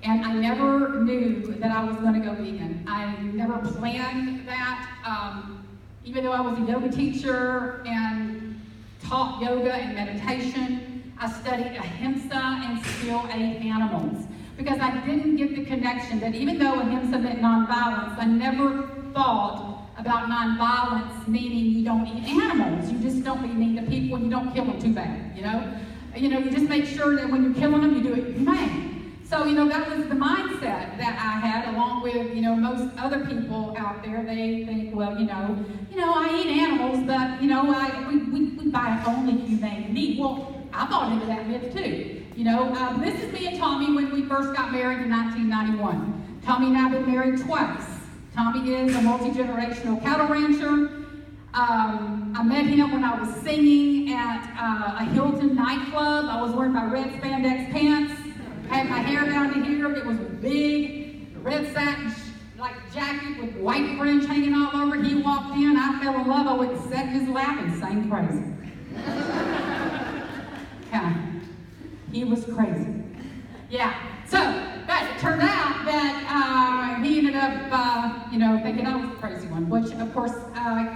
And I never knew that I was going to go vegan. I never planned that. Even though I was a yoga teacher and taught yoga and meditation, I studied ahimsa and still ate animals. Because I didn't get the connection that even though ahimsa meant nonviolence, I never thought about nonviolence meaning you don't eat animals. You just don't be mean to people and you don't kill them too bad, you know? You just make sure that when you're killing them, you do it humane. So, that was the mindset that I had, along with, most other people out there. They think, well, I eat animals, but, we buy only humane meat. Well, I bought into that myth too. This is me and Tommy when we first got married in 1991. Tommy and I have been married twice. Tommy is a multi-generational cattle rancher. I met him when I was singing at a Hilton nightclub. I was wearing my red spandex pants. I had my hair down to here. It was big, red satin jacket with white fringe hanging all over. He walked in. I fell in love. I went and sat in his lap and sang crazy. Yeah, he was crazy. Yeah. So, but it turned out that he ended up, thinking I was the crazy one, which of course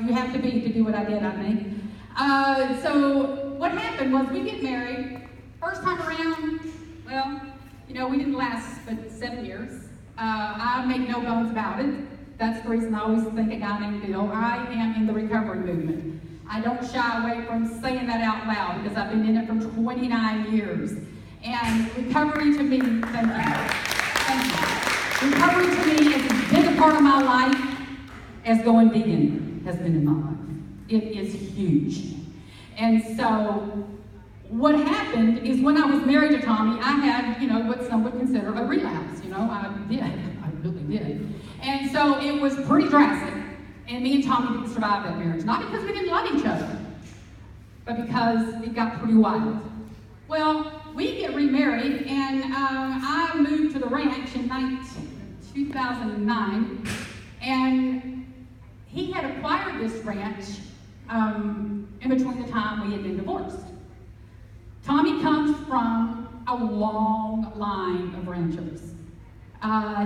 you have to be to do what I did, I think. So what happened was we get married. First time around, well, we didn't last but 7 years. I make no bones about it. That's the reason I always think a guy named Bill. I am in the recovery movement. I don't shy away from saying that out loud because I've been in it for 29 years. And recovery to me, thank you. Recovery to me is as big a part of my life as going vegan has been in my life. It is huge. And so what happened is when I was married to Tommy, I had, what some would consider a relapse. I really did. And so it was pretty drastic. And me and Tommy didn't survive that marriage. Not because we didn't love each other, but because it got pretty wild. Well, we get remarried, and I moved to the ranch in 2009, and he had acquired this ranch in between the time we had been divorced. Tommy comes from a long line of ranchers.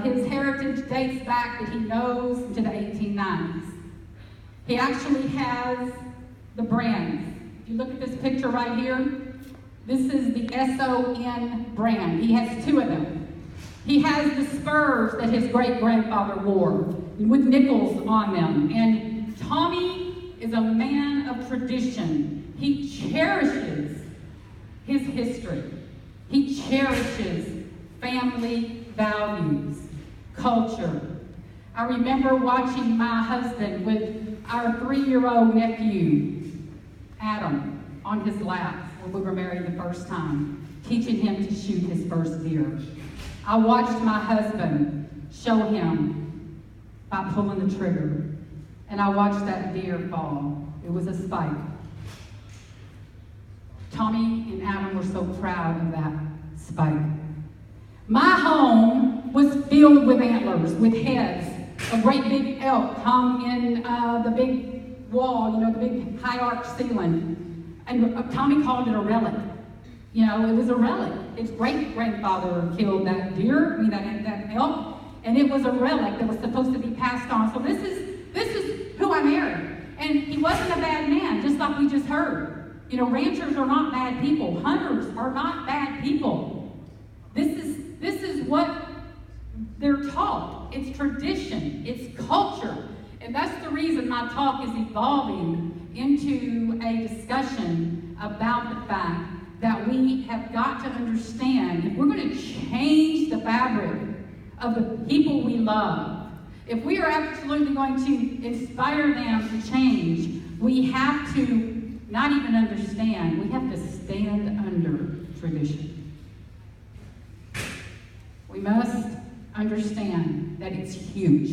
His heritage dates back that he knows to the 1890s. He actually has the brands. If you look at this picture right here, this is the SON brand. He has 2 of them. He has the spurs that his great-grandfather wore with nickels on them. And Tommy is a man of tradition. He cherishes his history. He cherishes family values, culture. I remember watching my husband with our 3-year-old nephew, Adam, on his lap when we were married the first time, teaching him to shoot his first deer. I watched my husband show him by pulling the trigger, and I watched that deer fall. It was a spike. Tommy and Adam were so proud of that spike. My home was filled with antlers, with heads. A great big elk hung in the big wall, the big high arch ceiling. And Tommy called it a relic. It was a relic. His great-grandfather killed that deer, that elk, and it was a relic that was supposed to be passed on. So this is who I married. And he wasn't a bad man, just like we just heard. Ranchers are not bad people. Hunters are not bad people. This is what they're taught. It's tradition. It's culture. And that's the reason my talk is evolving into a discussion about the fact that we have got to understand if we're going to change the fabric of the people we love, if we are absolutely going to inspire them to change, we have to not even understand, we have to stand under tradition. We must understand that it's huge.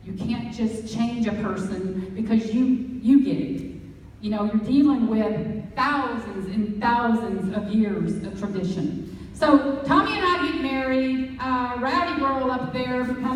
You can't just change a person because you get it. You're dealing with thousands and thousands of years of tradition. So Tommy and I get married. Rowdy girl up there becomes